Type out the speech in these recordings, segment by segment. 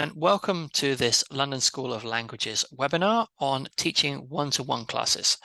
And welcome to this London School of Languages webinar on teaching one-to-one classes.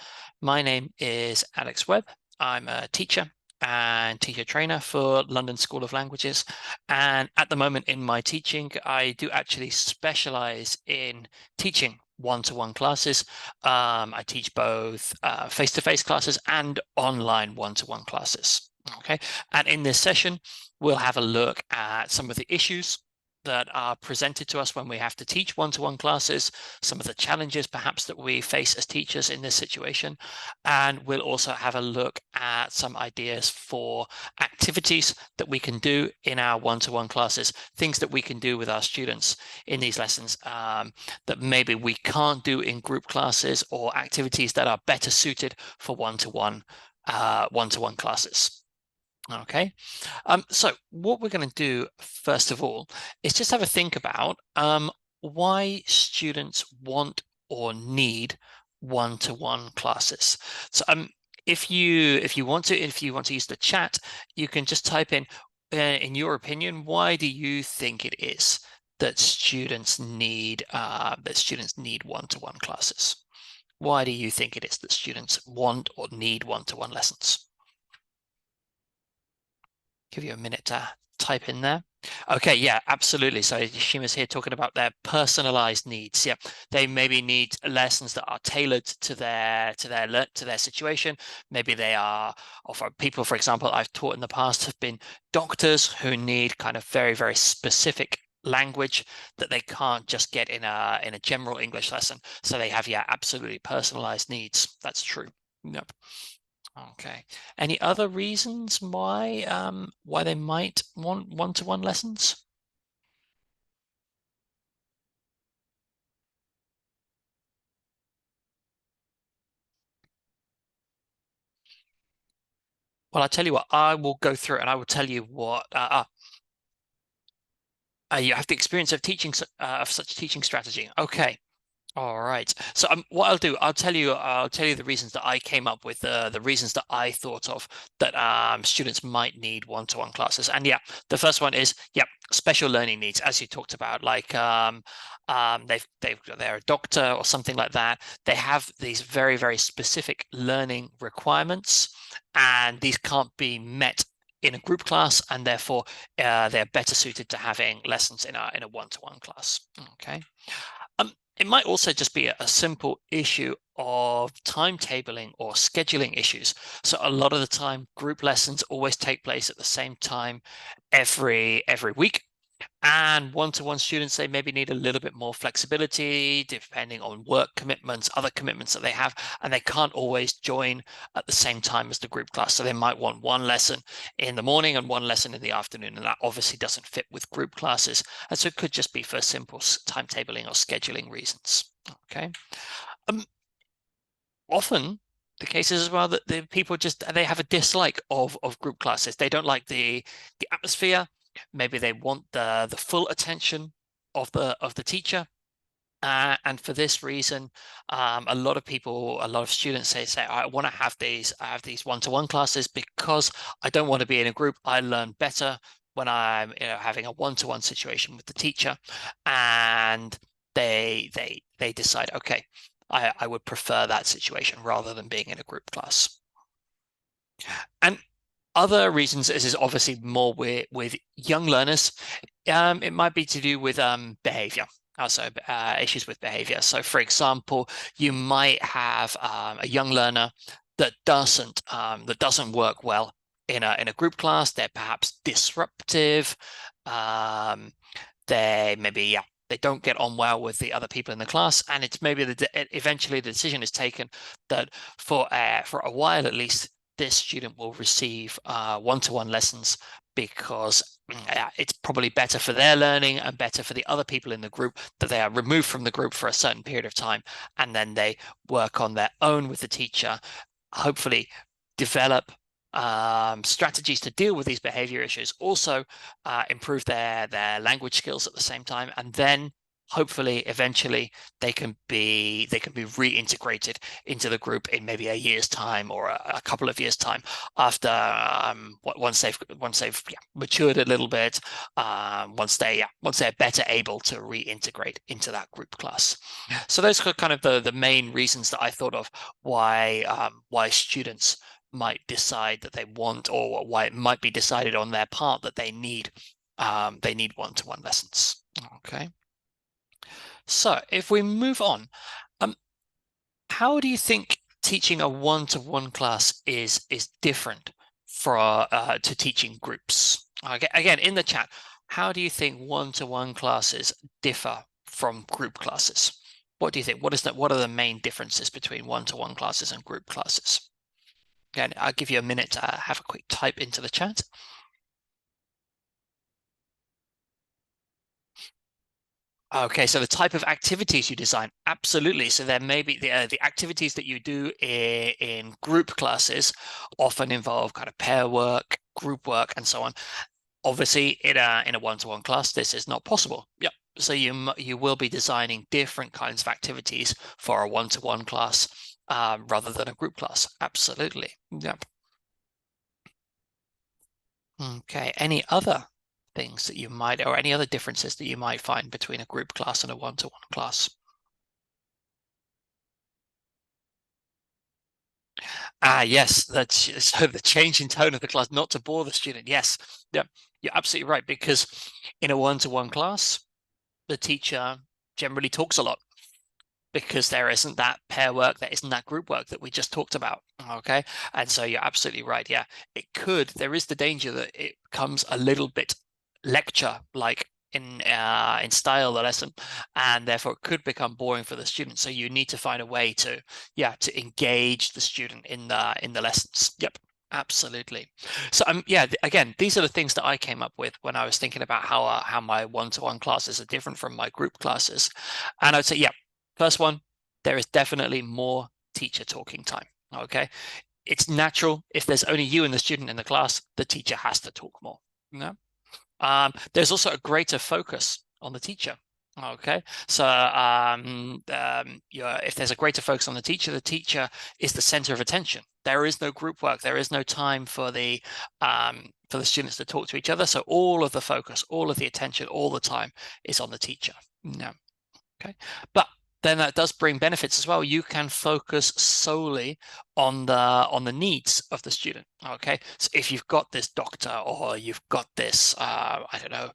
My name is Alex Webb. I'm a teacher and teacher trainer for London School of Languages. And at the moment in my teaching, I do actually specialize in teaching one-to-one classes. I teach both face-to-face classes and online one-to-one classes. Okay, and in this session, we'll have a look at some of the issues that are presented to us when we have to teach one-to-one classes, some of the challenges perhaps that we face as teachers in this situation. And we'll also have a look at some ideas for activities that we can do in our one-to-one classes, things that we can do with our students in these lessons that maybe we can't do in group classes, or activities that are better suited for one-to-one classes. Okay, so what we're going to do first of all is just have a think about why students want or need one-to-one classes. So if you want to use the chat, you can just type in your opinion, why do you think it is that students need one-to-one classes? Why do you think it is that students want or need one-to-one lessons? Give you a minute to type in there. Okay, yeah, absolutely. So Yashima's here talking about their personalized needs. Yeah, they maybe need lessons that are tailored to their situation. Maybe they are, or for people, for example, I've taught in the past have been doctors who need kind of very, very specific language that they can't just get in a general English lesson. So they have, yeah, absolutely personalized needs. That's true. Yep. Okay. Any other reasons why they might want one-to-one lessons? Well, I'll tell you what, I will go through and I will tell you what you have the experience of teaching of such teaching strategy. Okay. All right. So what I'll do, I'll tell you the reasons that I came up with, the reasons that I thought of that students might need one-to-one classes. And yeah, the first one is, yeah, special learning needs, as you talked about, like they're a doctor or something like that. They have these very, very specific learning requirements, and these can't be met in a group class, and therefore they're better suited to having lessons in a one-to-one class. Okay. It might also just be a simple issue of timetabling or scheduling issues. So a lot of the time, group lessons always take place at the same time every week. And one-to-one students, they maybe need a little bit more flexibility depending on work commitments, other commitments that they have, and they can't always join at the same time as the group class. So they might want one lesson in the morning and one lesson in the afternoon, and that obviously doesn't fit with group classes. And so it could just be for simple timetabling or scheduling reasons. Okay. Often the case is as well that the people they have a dislike of group classes. They don't like the atmosphere. Maybe they want the full attention of the teacher. And for this reason, a lot of students say, I want to have these one-to-one classes because I don't want to be in a group. I learn better when I'm having a one-to-one situation with the teacher. And they decide, okay, I would prefer that situation rather than being in a group class. And other reasons is obviously more with young learners. It might be to do with behavior. Also, issues with behavior. So, for example, you might have a young learner that doesn't work well in a group class. They're perhaps disruptive. They maybe they don't get on well with the other people in the class, and it's maybe eventually the decision is taken that for a while at least, this student will receive one-to-one lessons because it's probably better for their learning and better for the other people in the group that they are removed from the group for a certain period of time, and then they work on their own with the teacher, hopefully develop strategies to deal with these behavior issues, also improve their language skills at the same time, and then hopefully eventually they can be reintegrated into the group in maybe a year's time or a couple of years' time after once they've matured a little bit, once they're better able to reintegrate into that group class. So those are kind of the main reasons that I thought of why students might decide that they want, or why it might be decided on their part that they need one-to-one lessons. Okay. So if we move on, um, how do you think teaching a one-to-one class is different to teaching groups? Again, in the chat, how do you think one-to-one classes differ from group classes? What do you think? What are the main differences between one-to-one classes and group classes? Again, I'll give you a minute to have a quick type into the chat. Okay, so the type of activities you design, absolutely. So there may be the activities that you do in group classes often involve kind of pair work, group work, and so on. Obviously, in a one-to-one class, this is not possible. Yep. So you will be designing different kinds of activities for a one-to-one class rather than a group class. Absolutely. Yep. Okay. Any other things that you might, or any other differences that you might find between a group class and a one-to-one class? Yes, that's so the change in tone of the class, not to bore the student. Yes, yeah, you're absolutely right, because in a one-to-one class, the teacher generally talks a lot because there isn't that pair work, there isn't that group work that we just talked about. Okay, and so you're absolutely right. Yeah, there is the danger that it becomes a little bit lecture like in style, the lesson, and therefore it could become boring for the student. So you need to find a way to engage the student in the lessons. Yep. Absolutely. So yeah, again, these are the things that I came up with when I was thinking about how my one-to-one classes are different from my group classes. And I'd say, yeah, first one, there is definitely more teacher talking time. Okay. It's natural. If there's only you and the student in the class, the teacher has to talk more. No? There's also a greater focus on the teacher. Okay, so if there's a greater focus on the teacher is the center of attention. There is no group work. There is no time for the students to talk to each other. So all of the focus, all of the attention, all the time is on the teacher. No. Okay, but then that does bring benefits as well. You can focus solely on the needs of the student. Okay, so if you've got this doctor, or you've got this I don't know,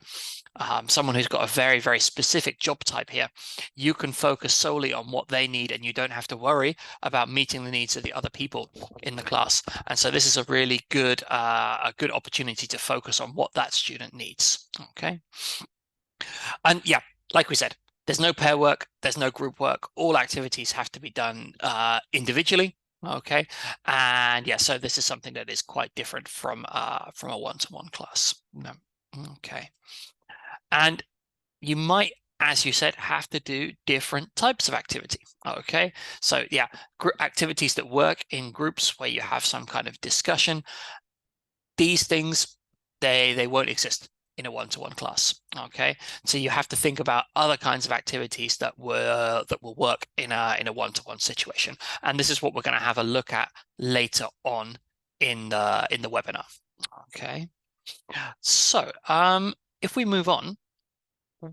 someone who's got a very, very specific job type here, you can focus solely on what they need, and you don't have to worry about meeting the needs of the other people in the class. And so this is a really good opportunity to focus on what that student needs. Okay, and yeah, like we said, there's no pair work, there's no group work. All activities have to be done individually. Okay, and yeah, so this is something that is quite different from a one-to-one class. No. Okay, and you might, as you said, have to do different types of activity. Okay, so yeah, activities that work in groups where you have some kind of discussion. These things, they won't exist in a one-to-one class. Okay, so you have to think about other kinds of activities that will work in a one-to-one situation, and this is what we're going to have a look at later on in the webinar. Okay, so if we move on,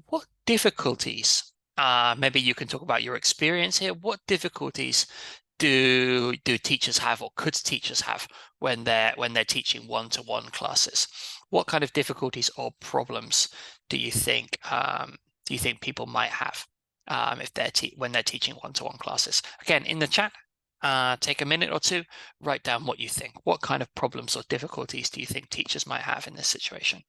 what difficulties, maybe you can talk about your experience here, what difficulties do teachers have, or could teachers have, when they're teaching one-to-one classes? What kind of difficulties or problems do you think people might have if when they're teaching one-to-one classes? Again, in the chat, take a minute or two, write down what you think. What kind of problems or difficulties do you think teachers might have in this situation?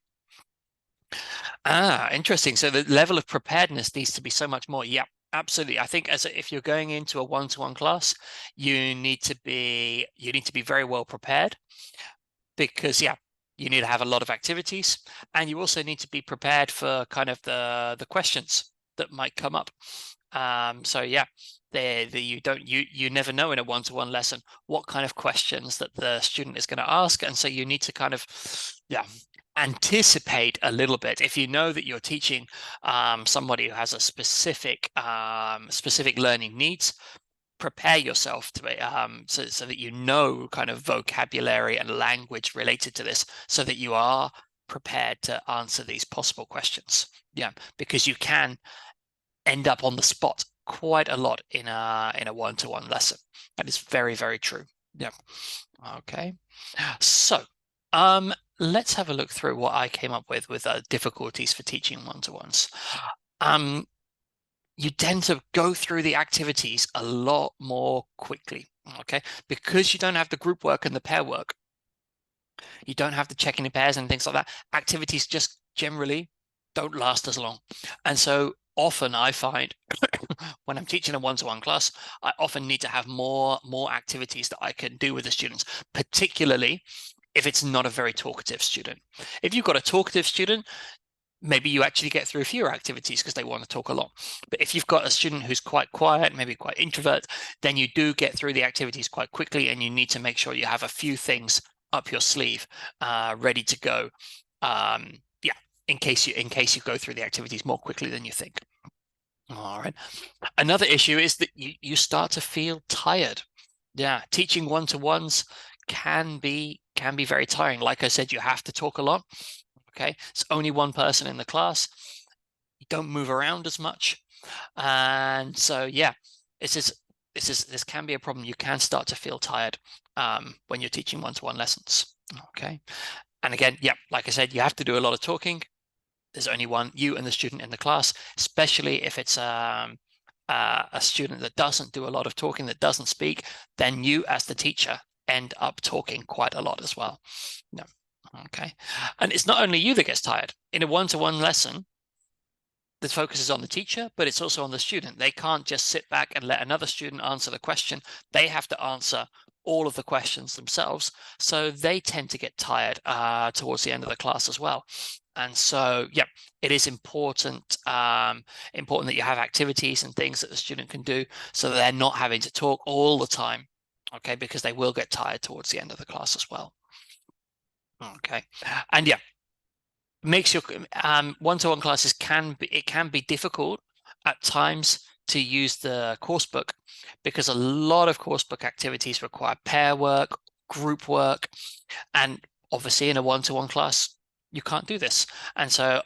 Interesting. So the level of preparedness needs to be so much more. Yeah, absolutely. I think if you're going into a one-to-one class, you need to be very well prepared, because yeah, you need to have a lot of activities, and you also need to be prepared for kind of the questions that might come up. So yeah, you never know in a one-to-one lesson what kind of questions that the student is going to ask, and so you need to kind of anticipate a little bit. If you know that you're teaching somebody who has a specific learning needs, prepare yourself to be so that you know kind of vocabulary and language related to this, so that you are prepared to answer these possible questions. Yeah, because you can end up on the spot quite a lot in a one-to-one lesson. That is very, very true. Yeah. Okay. So, let's have a look through what I came up with difficulties for teaching one-to-ones. You tend to go through the activities a lot more quickly, okay? Because you don't have the group work and the pair work. You don't have the checking in pairs and things like that. Activities just generally don't last as long. And so often I find when I'm teaching a one-to-one class, I often need to have more activities that I can do with the students, particularly if it's not a very talkative student. If you've got a talkative student, maybe you actually get through fewer activities because they want to talk a lot. But if you've got a student who's quite quiet, maybe quite introvert, then you do get through the activities quite quickly, and you need to make sure you have a few things up your sleeve, ready to go. Yeah, in case you go through the activities more quickly than you think. All right. Another issue is that you start to feel tired. Yeah, teaching one-to-ones can be very tiring. Like I said, you have to talk a lot. Okay, it's only one person in the class. You don't move around as much, and so yeah, this can be a problem. You can start to feel tired when you're teaching one-to-one lessons. Okay, and again, yeah, like I said, you have to do a lot of talking. There's only you and the student in the class, especially if it's a student that doesn't do a lot of talking, that doesn't speak, then you as the teacher end up talking quite a lot as well. No. Okay. And it's not only you that gets tired. In a one-to-one lesson, the focus is on the teacher, but it's also on the student. They can't just sit back and let another student answer the question. They have to answer all of the questions themselves. So they tend to get tired towards the end of the class as well. And so, yeah, it is important that you have activities and things that the student can do so that they're not having to talk all the time, okay, because they will get tired towards the end of the class as well. Okay, and yeah, makes your one-to-one classes can be difficult at times to use the course book, because a lot of course book activities require pair work, group work, and obviously in a one-to-one class you can't do this, and so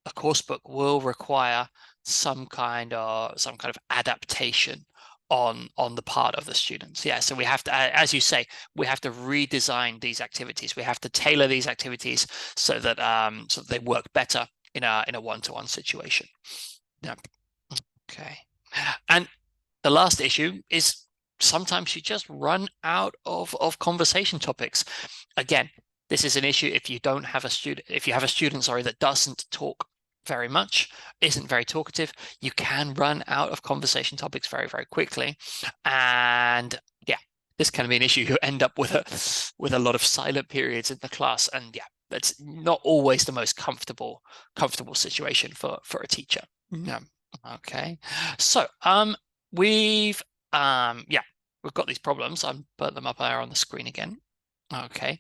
a course book will require some kind of adaptation on the part of the students. Yeah, so we have to, as you say, we have to redesign these activities. We have to tailor these activities so that they work better in a one-to-one situation. Yeah. Okay. And the last issue is sometimes you just run out of conversation topics. Again, this is an issue if you don't have a student, if you have a student, sorry, that doesn't talk very much, isn't very talkative, you can run out of conversation topics very, very quickly. And yeah, this can be an issue. You end up with a lot of silent periods in the class. And yeah, that's not always the most comfortable situation for a teacher. Yeah. Okay. So we've got these problems. I'll put them up there on the screen again. Okay.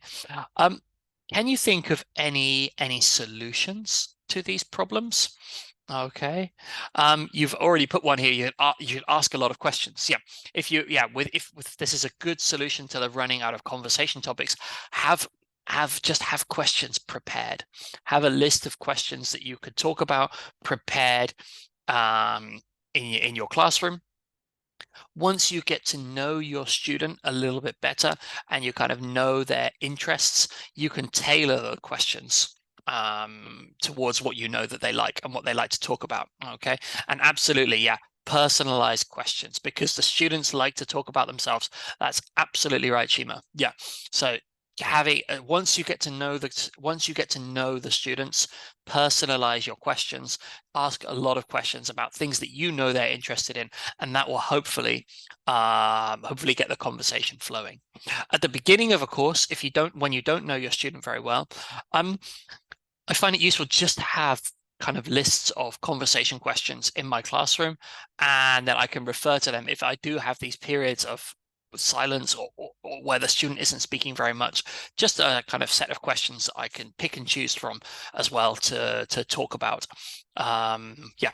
Can you think of any solutions to these problems? Okay. You've already put one here. You should ask a lot of questions. Yeah. If this is a good solution to the running out of conversation topics, have questions prepared. Have a list of questions that you could talk about prepared in your classroom. Once you get to know your student a little bit better and you kind of know their interests, you can tailor the questions towards what you know that they like and what they like to talk about. Okay. And absolutely, yeah, personalized questions, because the students like to talk about themselves. That's absolutely right, Shima. Yeah. So having once you get to know the students, personalize your questions, ask a lot of questions about things that you know they're interested in, and that will hopefully get the conversation flowing. At the beginning of a course, when you don't know your student very well, I find it useful just to have kind of lists of conversation questions in my classroom, and then I can refer to them if I do have these periods of silence, or where the student isn't speaking very much. Just a kind of set of questions I can pick and choose from as well to talk about. Yeah,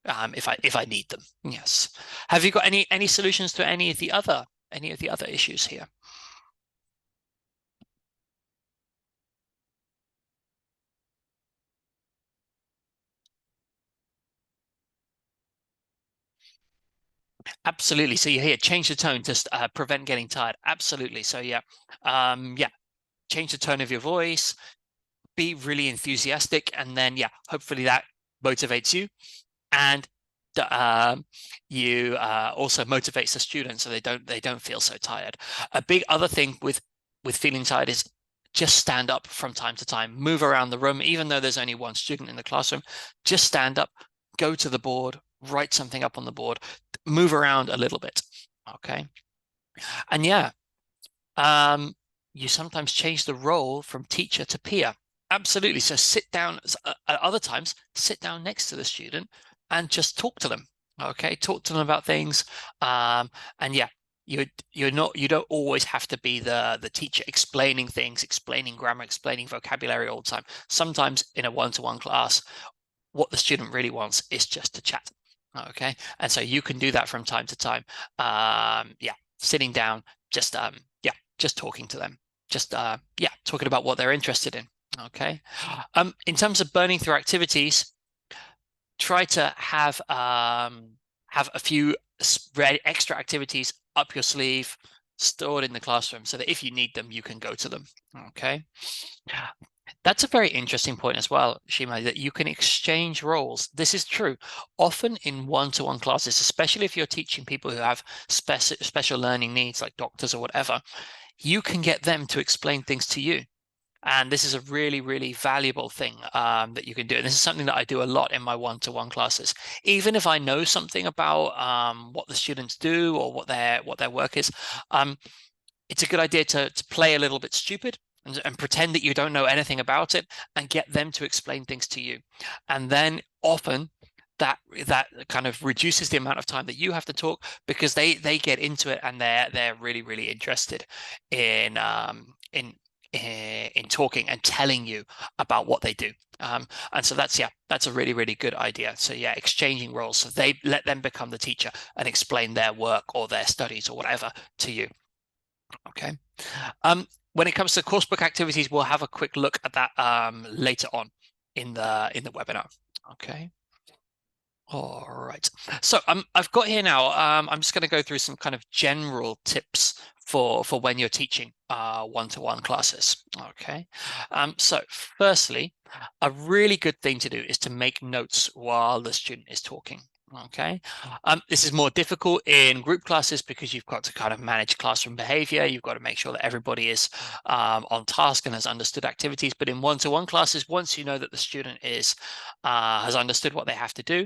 if I need them. Yes. Have you got any solutions to any of the other issues here? Absolutely. So you hear change the tone to prevent getting tired. Absolutely. So yeah, yeah, change the tone of your voice, be really enthusiastic, and then yeah, hopefully that motivates you, and you also motivates the students so they don't feel so tired. A big other thing with feeling tired is just stand up from time to time, move around the room, even though there's only one student in the classroom. Just stand up, go to the board, write something up on the board, move around a little bit. Okay. And yeah, um, you sometimes change the role from teacher to peer. Absolutely. So sit down, at other times, sit down next to the student and just talk to them. Okay, talk to them about things. And yeah, you don't always have to be the teacher explaining things, explaining grammar, explaining vocabulary all the time. Sometimes in a one-to-one class, what the student really wants is just to chat. Okay, and so you can do that from time to time. Yeah, sitting down, just yeah, just talking to them, just yeah, talking about what they're interested in. Okay, in terms of burning through activities, try to have a few extra activities up your sleeve, stored in the classroom, so that if you need them, you can go to them. Okay. That's a very interesting point as well, Shima, that you can exchange roles. This is true. Often in one-to-one classes, especially if you're teaching people who have special learning needs, like doctors or whatever, you can get them to explain things to you. And this is a really, really valuable thing that you can do. And this is something that I do a lot in my one-to-one classes. Even if I know something about what the students do or what their work is, it's a good idea to play a little bit stupid and pretend that you don't know anything about it and get them to explain things to you. And then often that kind of reduces the amount of time that you have to talk, because they get into it and they're really, really interested in in talking and telling you about what they do. And so that's a really, really good idea. So yeah, exchanging roles. So they let them become the teacher and explain their work or their studies or whatever to you. Okay. When it comes to coursebook activities, we'll have a quick look at that later on in the webinar. Okay. All right. So I've got here now. I'm just going to go through some kind of general tips for when you're teaching one-to-one classes. Okay. So firstly, a really good thing to do is to make notes while the student is talking. Okay. This is more difficult in group classes because you've got to kind of manage classroom behavior. You've got to make sure that everybody is on task and has understood activities. But in one-to-one classes, once you know that the student has understood what they have to do,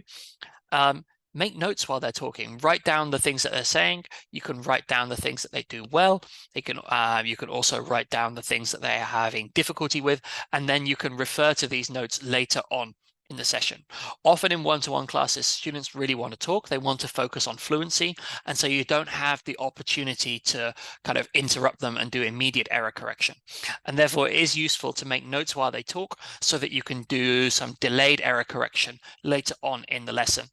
make notes while they're talking. Write down the things that they're saying. You can write down the things that they do well. You can also write down the things that they're having difficulty with, and then you can refer to these notes later on in the session. Often in one-to-one classes, students really want to talk. They want to focus on fluency. And so you don't have the opportunity to kind of interrupt them and do immediate error correction. And therefore, it is useful to make notes while they talk so that you can do some delayed error correction later on in the lesson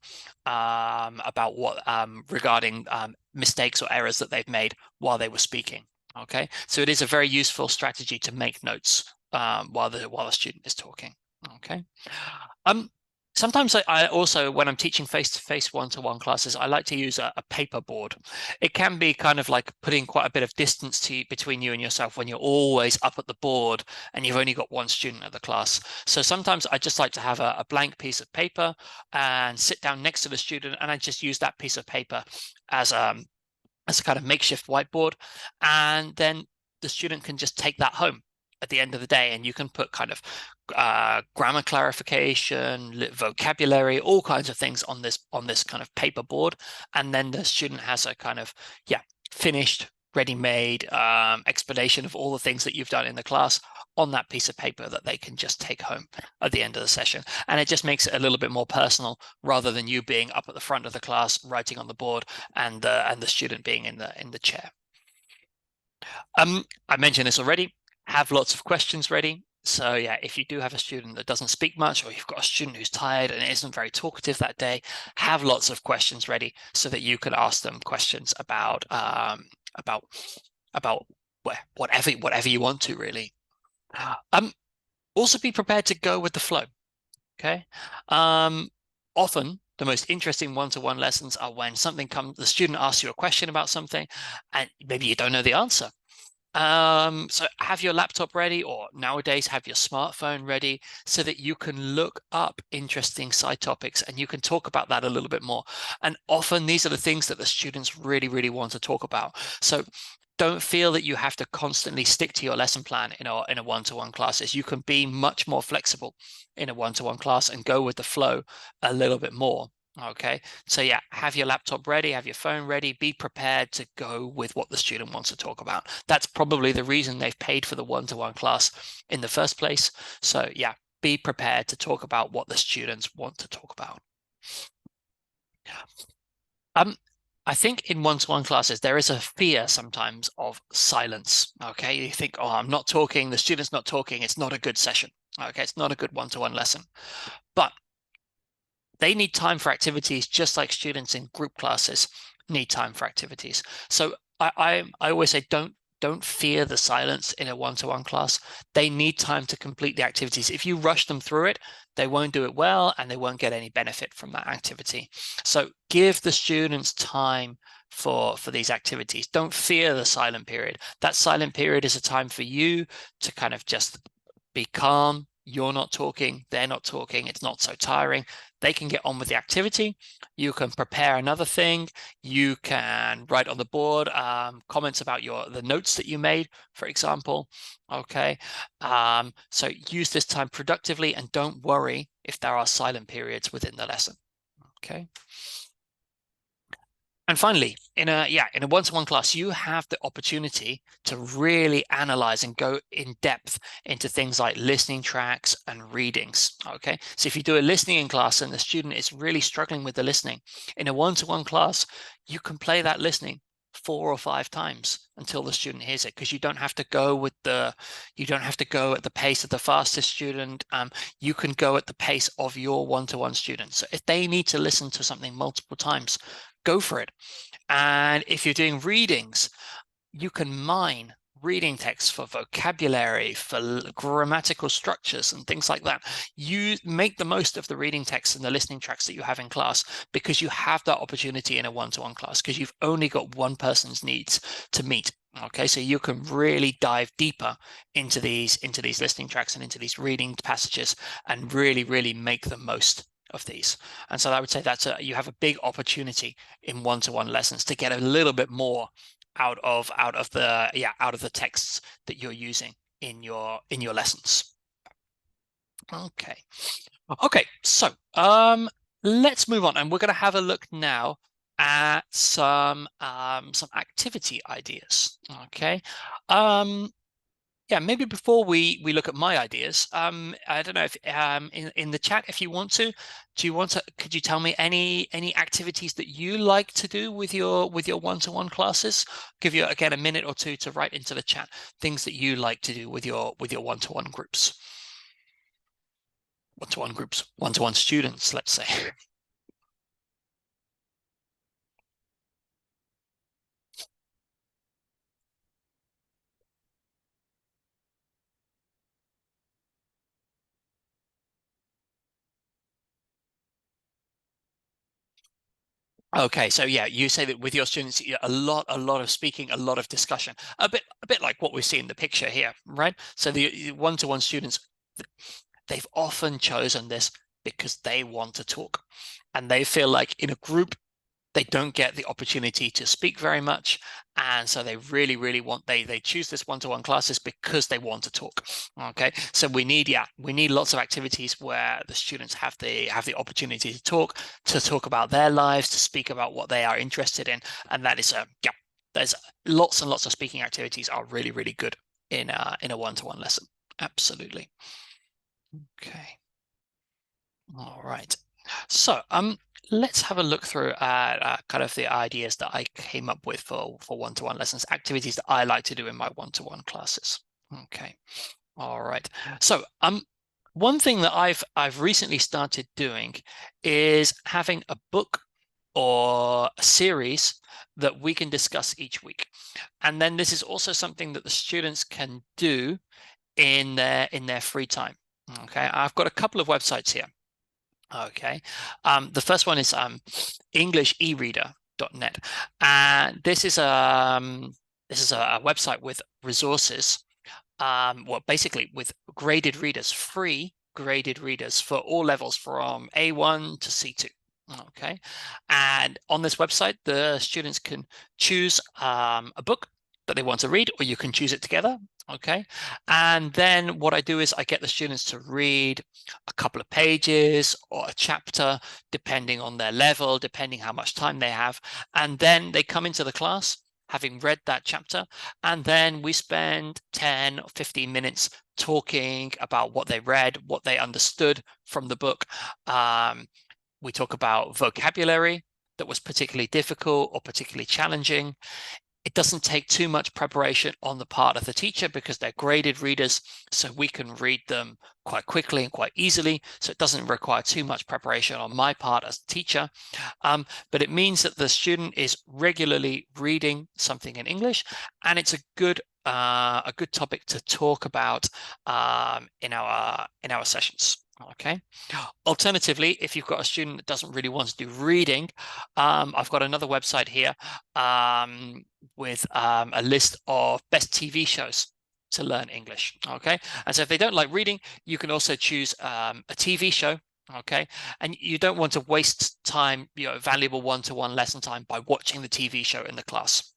about what regarding mistakes or errors that they've made while they were speaking. Okay, so it is a very useful strategy to make notes while the student is talking. Okay. Sometimes I also, when I'm teaching face-to-face one-to-one classes, I like to use a paper board. It can be kind of like putting quite a bit of distance between you and yourself when you're always up at the board and you've only got one student at the class. So sometimes I just like to have a blank piece of paper and sit down next to the student, and I just use that piece of paper as a kind of makeshift whiteboard, and then the student can just take that home at the end of the day, and you can put kind of grammar clarification, vocabulary, all kinds of things on this kind of paper board, and then the student has a kind of finished, ready-made explanation of all the things that you've done in the class on that piece of paper that they can just take home at the end of the session. And it just makes it a little bit more personal, rather than you being up at the front of the class writing on the board and the student being in the chair. I mentioned this already. Have lots of questions ready. So yeah, if you do have a student that doesn't speak much, or you've got a student who's tired and isn't very talkative that day, have lots of questions ready so that you can ask them questions about about whatever you want to really. Um, Also be prepared to go with the flow. Okay. Um, Often the most interesting one-to-one lessons are when something comes, the student asks you a question about something, and maybe you don't know the answer. So have your laptop ready, or nowadays have your smartphone ready so that you can look up interesting side topics and you can talk about that a little bit more. And often these are the things that the students really, really want to talk about. So don't feel that you have to constantly stick to your lesson plan in a one-to-one classes. You can be much more flexible in a one-to-one class and go with the flow a little bit more. Okay, so yeah, have your laptop ready, have your phone ready, be prepared to go with what the student wants to talk about. That's probably the reason they've paid for the one-to-one class in the first place. So yeah, be prepared to talk about what the students want to talk about. Um, I think in one-to-one classes, there is a fear sometimes of silence. Okay, you think, oh, I'm not talking, the student's not talking, it's not a good session. Okay, it's not a good one-to-one lesson. But they need time for activities just like students in group classes need time for activities. So I always say don't fear the silence in a one-to-one class. They need time to complete the activities. If you rush them through it, they won't do it well and they won't get any benefit from that activity. So give the students time for these activities. Don't fear the silent period. That silent period is a time for you to kind of just be calm. You're not talking, they're not talking, it's not so tiring. They can get on with the activity. You can prepare another thing. You can write on the board comments about the notes that you made, for example. Okay. So use this time productively and don't worry if there are silent periods within the lesson. Okay. And finally, in a one-to-one class, you have the opportunity to really analyze and go in depth into things like listening tracks and readings. Okay, so if you do a listening class and the student is really struggling with the listening, in a one-to-one class, you can play that listening 4 or 5 times until the student hears it, because you don't have to go at the pace of the fastest student. You can go at the pace of your one-to-one student. So if they need to listen to something multiple times, go for it. And if you're doing readings, you can mine reading text for vocabulary, for grammatical structures and things like that. You make the most of the reading text and the listening tracks that you have in class, because you have that opportunity in a one-to-one class, because you've only got one person's needs to meet. Okay, so you can really dive deeper into these listening tracks and into these reading passages and really, really make the most of these. And so I would say you have a big opportunity in one-to-one lessons to get a little bit more out of the texts that you're using in your lessons. Okay. Okay, so let's move on, and we're going to have a look now at some activity ideas. Okay. Um, yeah, maybe before we look at my ideas, I don't know if in the chat, if you want to, could you tell me any activities that you like to do with your one-to-one classes? Give you again a minute or two to write into the chat things that you like to do with your one-to-one groups. One-to-one groups, one-to-one students, let's say. Okay, so yeah, you say that with your students, a lot of speaking, a lot of discussion, a bit like what we see in the picture here, right? So the one-to-one students, they've often chosen this because they want to talk, and they feel like in a group they don't get the opportunity to speak very much, and so they really, really want they choose this one-to-one classes because they want to talk. Okay, so we need lots of activities where the students have the opportunity to talk about their lives, to speak about what they are interested in, and that is there's lots and lots of speaking activities are really, really good in a one-to-one lesson. Absolutely. Okay. All right. So let's have a look through at kind of the ideas that I came up with for one-to-one lessons, activities that I like to do in my one-to-one classes. Okay, all right. So one thing that I've recently started doing is having a book or a series that we can discuss each week. And then this is also something that the students can do in their free time. Okay, I've got a couple of websites here. Okay, the first one is EnglishEreader.net, and this is a website with resources. Well, basically with graded readers, free graded readers for all levels from A1 to C2. Okay, and on this website, the students can choose a book that they want to read, or you can choose it together. Okay, and then what I do is I get the students to read a couple of pages or a chapter, depending on their level, depending how much time they have, and then they come into the class having read that chapter, and then we spend 10 or 15 minutes talking about what they read, what they understood from the book. We talk about vocabulary that was particularly difficult or particularly challenging. It doesn't take too much preparation on the part of the teacher because they're graded readers, so we can read them quite quickly and quite easily. So it doesn't require too much preparation on my part as a teacher. But it means that the student is regularly reading something in English, and it's a good topic to talk about in our sessions. Okay. Alternatively, if you've got a student that doesn't really want to do reading, I've got another website here with a list of best TV shows to learn English. Okay, and so if they don't like reading, you can also choose a TV show. Okay, and you don't want to waste time, valuable one-to-one lesson time by watching the TV show in the class.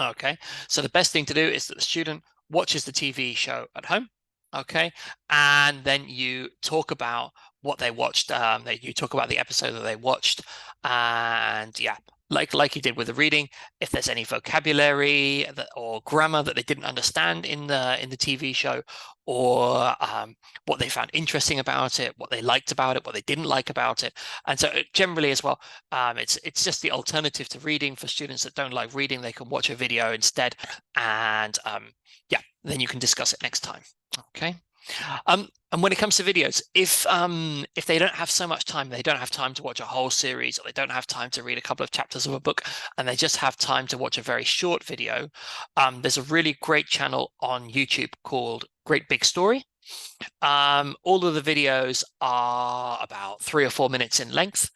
Okay, so the best thing to do is that the student watches the TV show at home. Okay, and then you talk about what they watched. You talk about the episode that they watched, and yeah, like you did with the reading, if there's any vocabulary or grammar that they didn't understand in the TV show, or what they found interesting about it, what they liked about it, what they didn't like about it, and so generally as well, it's just the alternative to reading for students that don't like reading. They can watch a video instead, and yeah, then you can discuss it next time. Okay. And when it comes to videos, if they don't have so much time, they don't have time to watch a whole series, or they don't have time to read a couple of chapters of a book, and they just have time to watch a very short video, there's a really great channel on YouTube called Great Big Story. All of the videos are about 3 or 4 minutes in length,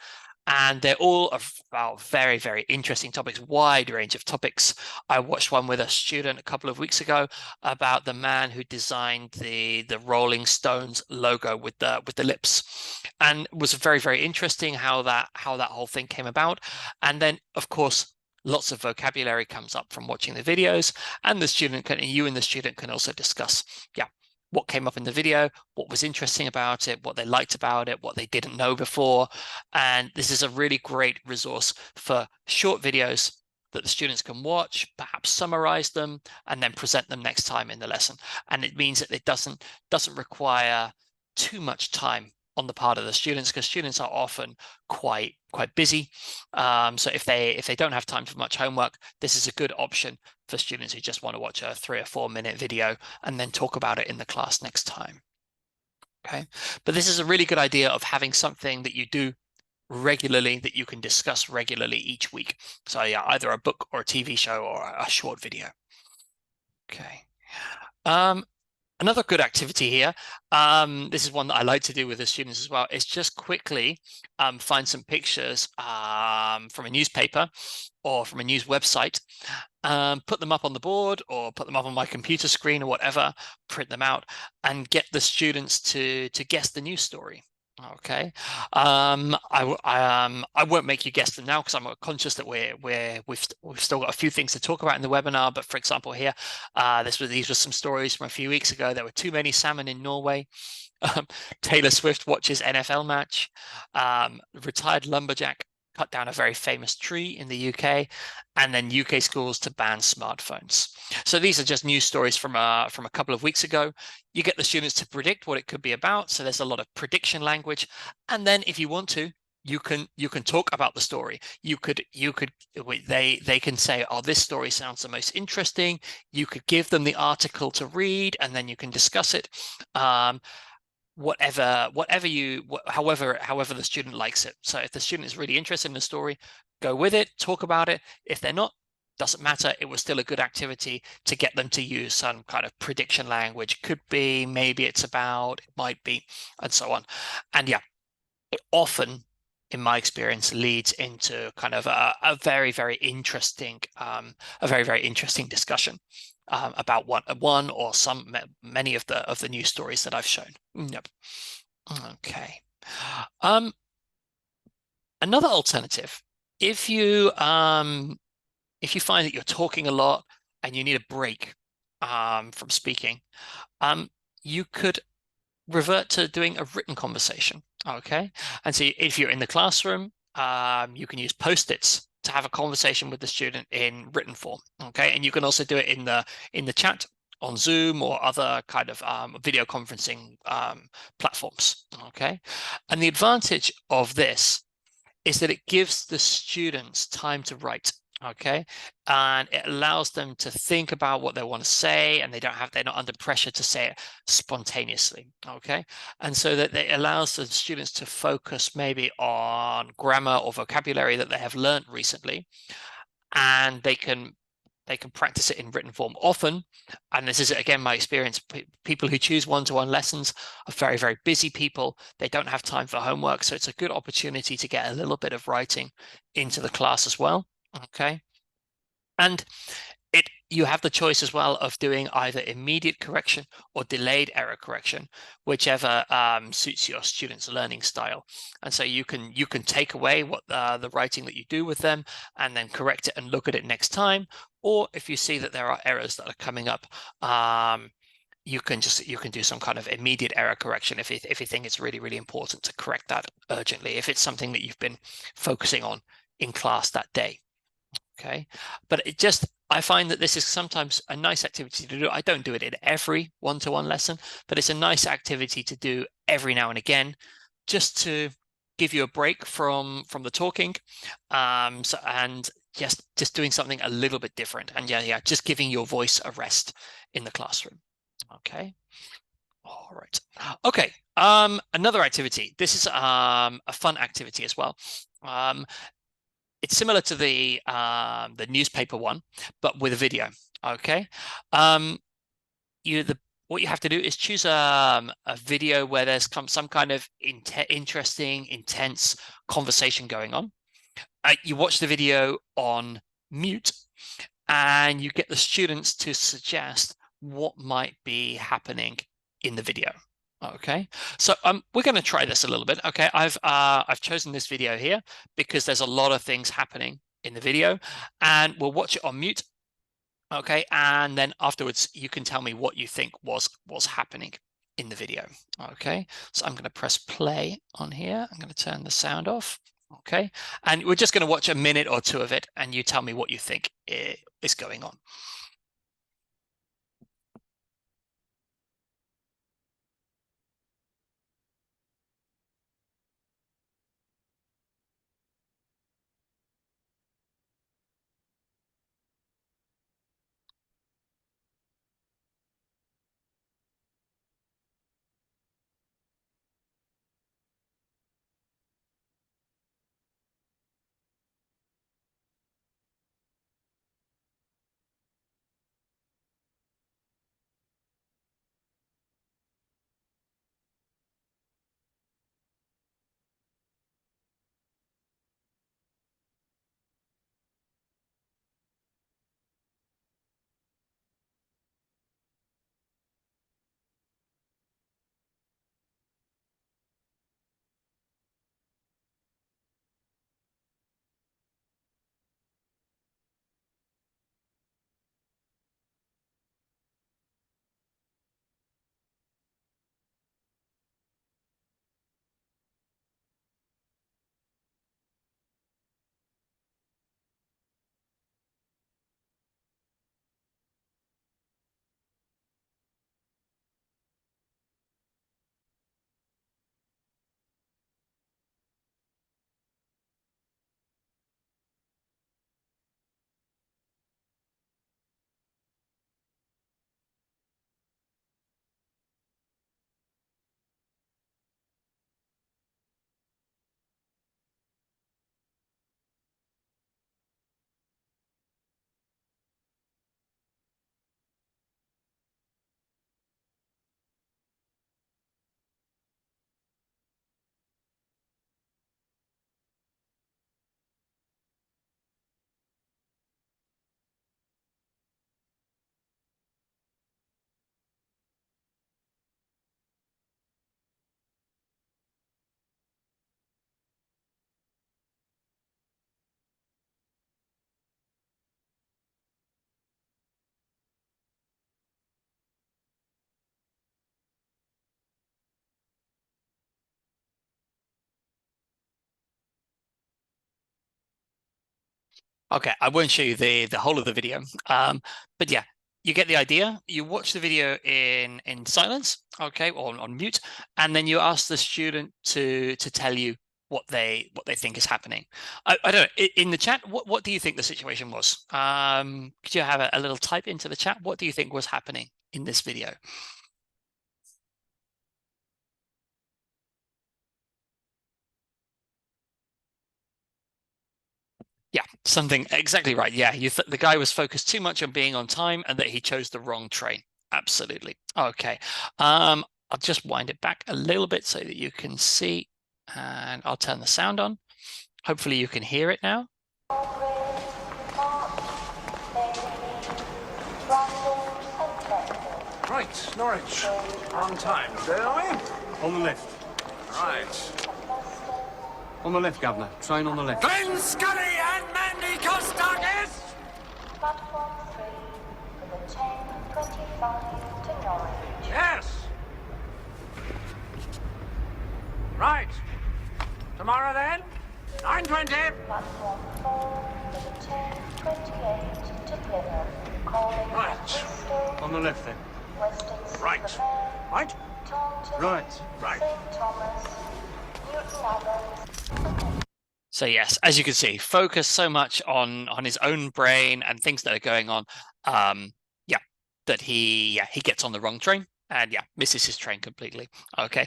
and they're all about very, very interesting topics, wide range of topics. I watched one with a student a couple of weeks ago about the man who designed the Rolling Stones logo with the lips, and it was very, very interesting how that whole thing came about. And then, of course, lots of vocabulary comes up from watching the videos, and you and the student can also discuss, yeah, what came up in the video, what was interesting about it, what they liked about it, what they didn't know before. And this is a really great resource for short videos that the students can watch, perhaps summarize them, and then present them next time in the lesson. And it means that it doesn't require too much time on the part of the students, because students are often quite busy. So if they don't have time for much homework, this is a good option for students who just want to watch a 3 or 4 minute video and then talk about it in the class next time. Okay, but this is a really good idea of having something that you do regularly, that you can discuss regularly each week. So yeah, either a book or a TV show or a short video. Okay. Another good activity here, this is one that I like to do with the students as well, is just quickly find some pictures from a newspaper or from a news website, put them up on the board or put them up on my computer screen or whatever, print them out, and get the students to guess the news story. Okay, I won't make you guess them now because I'm conscious that we've still got a few things to talk about in the webinar. But for example, here, these were some stories from a few weeks ago. There were too many salmon in Norway. Taylor Swift watches NFL match. Retired lumberjack cut down a very famous tree in the UK, and then UK schools to ban smartphones. So these are just news stories from a couple of weeks ago. You get the students to predict what it could be about. So there's a lot of prediction language. And then if you want to, you can talk about the story. They can say, oh, this story sounds the most interesting. You could give them the article to read, and then you can discuss it. However the student likes it. So if the student is really interested in the story, go with it, talk about it. If they're not, doesn't matter. It was still a good activity to get them to use some kind of prediction language. Could be, maybe it's about, it might be, and so on. And yeah, it often, in my experience, leads into kind of a very, very interesting, discussion about one or many of the news stories that I've shown. Yep. Okay. Um, Another alternative, if you find that you're talking a lot and you need a break from speaking, you could revert to doing a written conversation. Okay. And so if you're in the classroom, you can use post-its to have a conversation with the student in written form. Okay. And you can also do it in the chat on Zoom or other kind of video conferencing platforms. Okay. And the advantage of this is that it gives the students time to write. Okay. And it allows them to think about what they want to say, and they're not under pressure to say it spontaneously. Okay. And so that it allows the students to focus maybe on grammar or vocabulary that they have learned recently, and they can practice it in written form often. And this is, again, my experience. People who choose one-to-one lessons are very, very busy people. They don't have time for homework. So it's a good opportunity to get a little bit of writing into the class as well. Okay. And you have the choice as well of doing either immediate correction or delayed error correction, whichever suits your student's learning style. And so you can take away what the writing that you do with them and then correct it and look at it next time. Or if you see that there are errors that are coming up, you can do some kind of immediate error correction if you think it's really, really important to correct that urgently, if it's something that you've been focusing on in class that day. Okay. But I find that this is sometimes a nice activity to do. I don't do it in every one-to-one lesson, but it's a nice activity to do every now and again, just to give you a break from the talking. And just doing something a little bit different. And yeah, just giving your voice a rest in the classroom. Okay. All right. Okay. Another activity. This is a fun activity as well. It's similar to the newspaper one, but with a video. Okay. What you have to do is choose a video where there's some kind of interesting, intense conversation going on. You watch the video on mute, and you get the students to suggest what might be happening in the video. Okay, so we're going to try this a little bit. Okay, I've chosen this video here because there's a lot of things happening in the video, and we'll watch it on mute. Okay, and then afterwards you can tell me what you think was happening in the video. Okay, so I'm going to press play on here. I'm going to turn the sound off. Okay, and we're just going to watch a minute or two of it, and you tell me what you think is going on. Okay, I won't show you the whole of the video. But yeah, you get the idea. You watch the video in silence, okay, or on mute, and then you ask the student to tell you what they think is happening. I don't know. In the chat, what do you think the situation was? Could you have a little type into the chat? What do you think was happening in this video? Yeah, something exactly right. Yeah, the guy was focused too much on being on time and that he chose the wrong train. Absolutely. Okay. I'll just wind it back a little bit so that you can see, and I'll turn the sound on. Hopefully you can hear it now. Right, Norwich. On time. There are we? On the left. Right. On the left, Governor. Train on the left. Glenn Scully and Mandy Kostakis! Platform 3 for the 10:25 to Norwich. Yes. Right. Tomorrow then? 9:20. Platform 4 for the 10:28 to Plymouth. Calling Right. at Bristol, On the left, then. Weston-super-Mare, Right. Taunton, Right. Right. St Thomas, Newton Abbot. So yes, as you can see, focus so much on his own brain and things that are going on. Yeah, that he gets on the wrong train and yeah, misses his train completely. Okay.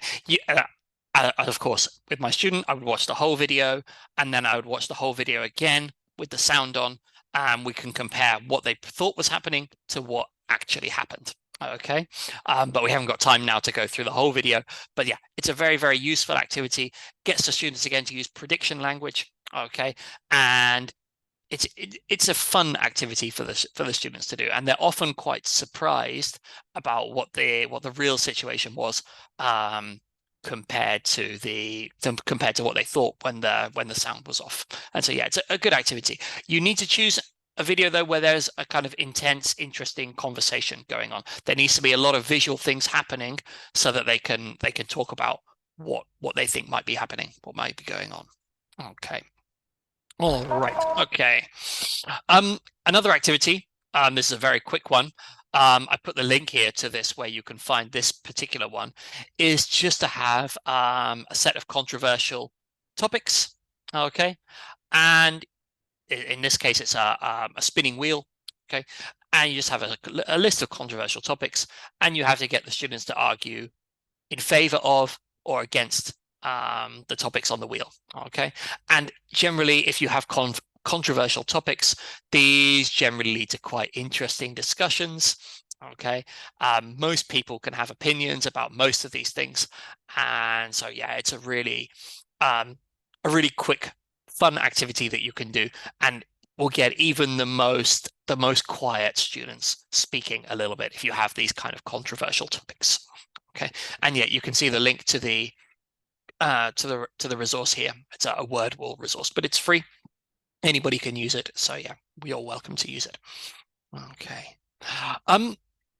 Of course, with my student, I would watch the whole video and then I would watch the whole video again with the sound on, and we can compare what they thought was happening to what actually happened. Okay. But we haven't got time now to go through the whole video. But yeah, it's a very, very useful activity. Gets the students again to use prediction language. Okay. And it's a fun activity for the students to do, and they're often quite surprised about what the real situation was, compared to what they thought when the sound was off. And so yeah, it's a good activity. You need to choose a video though where there's a kind of intense, interesting conversation going on. There needs to be a lot of visual things happening so that they can talk about what they think might be happening, what might be going on. Okay. All right. Okay. Another activity. This is a very quick one. I put the link here to this where you can find this particular one, is just to have a set of controversial topics. Okay. And in this case, it's a spinning wheel. Okay. And you just have a list of controversial topics, and you have to get the students to argue in favor of or against the topics on the wheel. Okay. And generally, if you have controversial topics, these generally lead to quite interesting discussions. Okay. Most people can have opinions about most of these things. And so, yeah, it's a really quick, fun activity that you can do, and will get even the most quiet students speaking a little bit if you have these kind of controversial topics. Okay. And yet you can see the link to the resource here. It's a Wordwall resource, but it's free. Anybody can use it. So yeah, you're welcome to use it. Okay.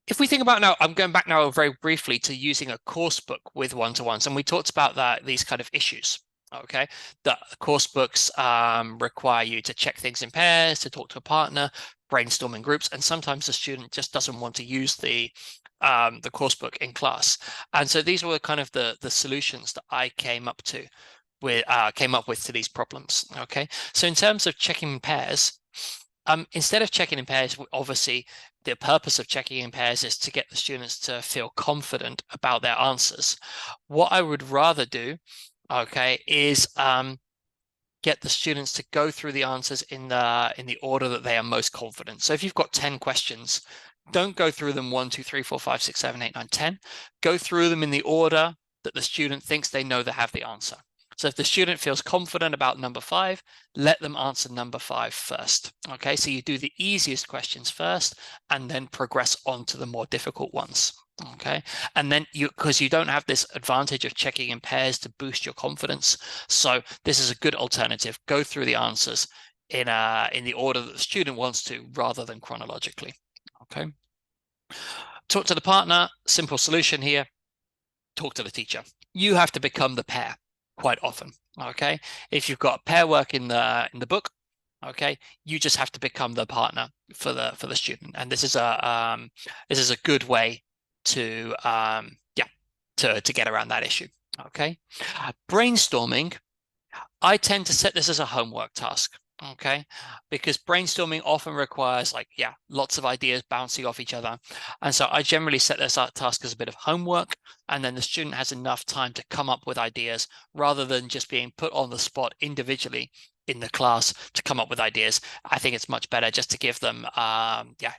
If we think about now, I'm going back now very briefly to using a course book with one-to-ones, and we talked about these kind of issues. Okay, the course books require you to check things in pairs, to talk to a partner, brainstorm in groups, and sometimes the student just doesn't want to use the course book in class. And so these were kind of the solutions that I came up with to these problems. Okay, so in terms of checking in pairs, instead of checking in pairs, obviously the purpose of checking in pairs is to get the students to feel confident about their answers. What I would rather do, okay, is get the students to go through the answers in the order that they are most confident. So if you've got 10 questions, don't go through them 1, 2, 3, 4, 5, 6, 7, 8, 9, 10. Go through them in the order that the student thinks they know they have the answer. So if the student feels confident about number 5, let them answer number 5 first. Okay, so you do the easiest questions first and then progress on to the more difficult ones. Okay, and then because you don't have this advantage of checking in pairs to boost your confidence, so this is a good alternative. Go through the answers in the order that the student wants to, rather than chronologically. Okay, talk to the partner. Simple solution here. Talk to the teacher. You have to become the pair quite often. Okay, if you've got pair work in the book, Okay, you just have to become the partner for the student, and this is a good way to to get around that issue. Okay, brainstorming. I tend to set this as a homework task. Okay, because brainstorming often requires lots of ideas bouncing off each other, and so I generally set this task as a bit of homework, and then the student has enough time to come up with ideas rather than just being put on the spot individually in the class to come up with ideas. I think it's much better just to give them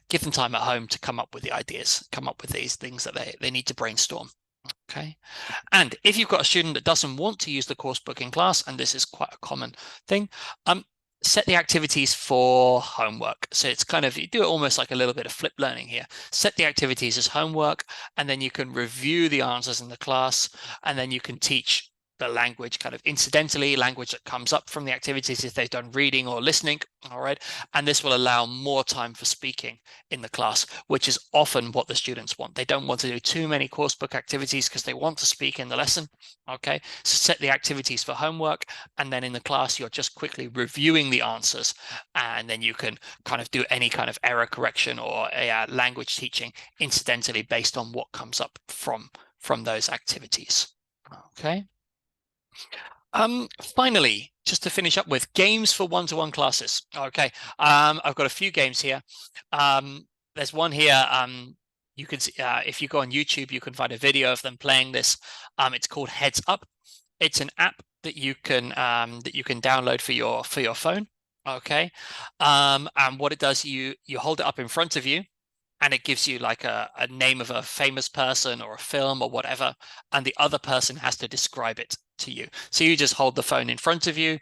give them time at home to come up with the ideas, come up with these things that they need to brainstorm. Okay. And if you've got a student that doesn't want to use the course book in class, and this is quite a common thing, set the activities for homework. So it's kind of, you do it almost like a little bit of flip learning here. Set the activities as homework, and then you can review the answers in the class, and then you can teach the language kind of incidentally, language that comes up from the activities if they've done reading or listening. All right. And this will allow more time for speaking in the class, which is often what the students want. They don't want to do too many course book activities because they want to speak in the lesson. Okay. So set the activities for homework, and then in the class, you're just quickly reviewing the answers, and then you can kind of do any kind of error correction or language teaching incidentally based on what comes up from those activities. Okay. Finally, just to finish up with games for one-to-one classes. Okay, I've got a few games here. There's one here. You can see, if you go on YouTube, you can find a video of them playing this. It's called Heads Up. It's an app that you can download for your phone. Okay, and what it does, you hold it up in front of you, and it gives you like a name of a famous person or a film or whatever, and the other person has to describe it to you. So you just hold the phone in front of you,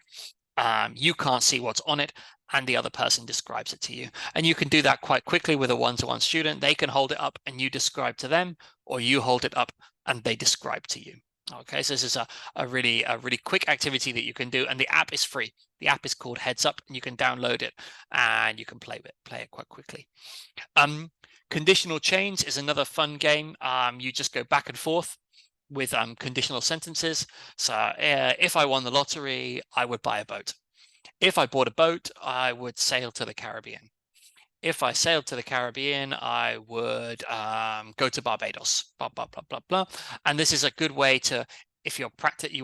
you can't see what's on it, and the other person describes it to you. And you can do that quite quickly with a one-to-one student. They can hold it up and you describe to them, or you hold it up and they describe to you. Okay, so this is a really quick activity that you can do, and the app is free. The app is called Heads Up, and you can download it and you can play it quite quickly. Conditional chains is another fun game. You just go back and forth with conditional sentences. So if I won the lottery, I would buy a boat. If I bought a boat, I would sail to the Caribbean. If I sailed to the Caribbean, I would go to Barbados, blah, blah, blah, blah, blah. And this is a good way to, if you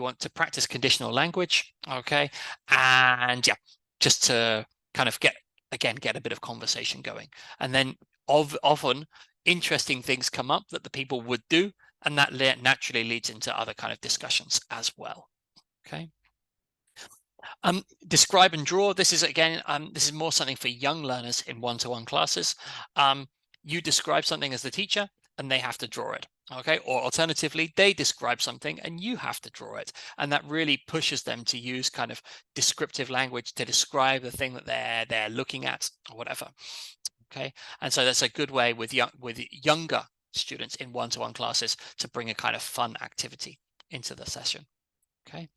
want to practice conditional language, okay? And yeah, just to kind of get a bit of conversation going. And then often interesting things come up that the people would do, and that naturally leads into other kind of discussions as well, okay? Describe and draw. This is again, this is more something for young learners in one-to-one classes. You describe something as the teacher, and they have to draw it. Okay, or alternatively, they describe something and you have to draw it, and that really pushes them to use kind of descriptive language to describe the thing that they're looking at or whatever. Okay, and so that's a good way with younger students in one-to-one classes to bring a kind of fun activity into the session. Okay,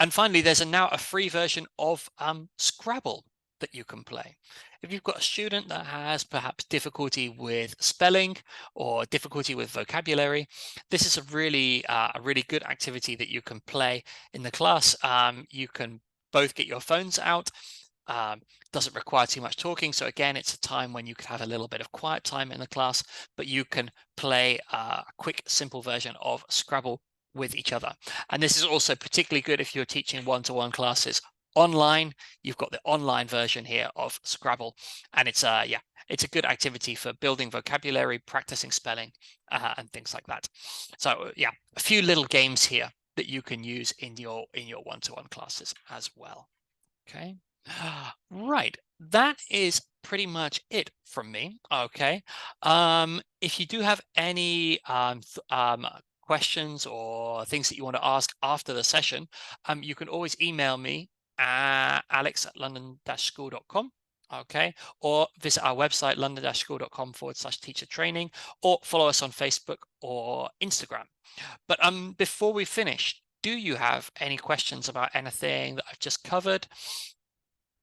and finally, there's now a free version of Scrabble that you can play. If you've got a student that has perhaps difficulty with spelling or difficulty with vocabulary, this is a really good activity that you can play in the class. You can both get your phones out. Doesn't require too much talking. So again, it's a time when you could have a little bit of quiet time in the class, but you can play a quick, simple version of Scrabble with each other. And this is also particularly good if you're teaching one-to-one classes online. You've got the online version here of Scrabble, and it's a good activity for building vocabulary, practicing spelling, and things like that. So yeah, a few little games here that you can use in your one-to-one classes as well. Okay, right, that is pretty much it from me. Okay, if you do have any questions or things that you want to ask after the session, you can always email me at alex@london-school.com, okay, or visit our website london-school.com/teacher training, or follow us on Facebook or Instagram. But before we finish, do you have any questions about anything that I've just covered?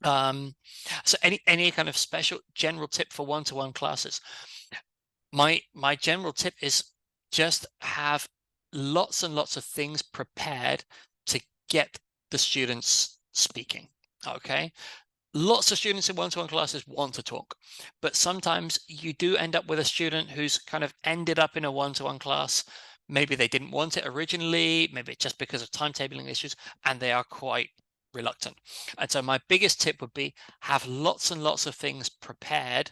So any kind of special general tip for one-to-one classes? My general tip is just have lots and lots of things prepared to get the students speaking. Okay, Lots of students in one-to-one classes want to talk, but sometimes you do end up with a student who's kind of ended up in a one-to-one class. Maybe they didn't want it originally, maybe just because of timetabling issues, and they are quite reluctant. And so my biggest tip would be have lots and lots of things prepared.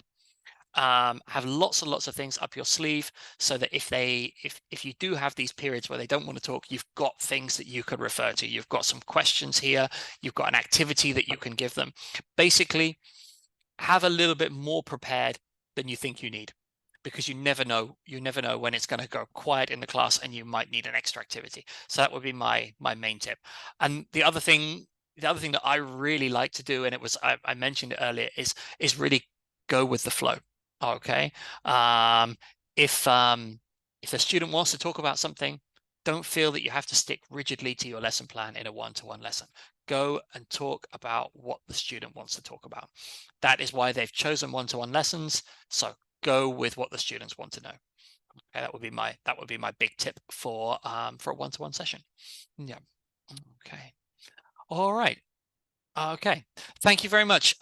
Have lots and lots of things up your sleeve, so that if you do have these periods where they don't want to talk, you've got things that you could refer to. You've got some questions here, you've got an activity that you can give them. Basically, have a little bit more prepared than you think you need, because you never know when it's going to go quiet in the class and you might need an extra activity. So that would be my main tip. And the other thing that I really like to do, and I mentioned it earlier, is really go with the flow. Okay. If the student wants to talk about something, don't feel that you have to stick rigidly to your lesson plan in a one-to-one lesson. Go and talk about what the student wants to talk about. That is why they've chosen one-to-one lessons. So go with what the students want to know. Okay, that would be my big tip for a one-to-one session. Yeah. Okay. All right. Okay. Thank you very much.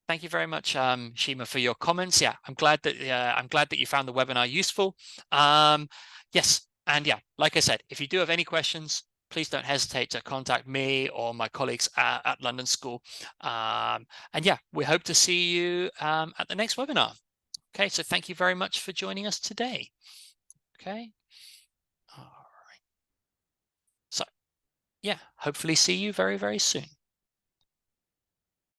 Thank you very much, Shima, for your comments. Yeah, I'm glad that you found the webinar useful. Yes, and yeah, like I said, if you do have any questions, please don't hesitate to contact me or my colleagues at London School. And yeah, we hope to see you at the next webinar. Okay, so thank you very much for joining us today. Okay. All right. So yeah, hopefully see you very, very soon.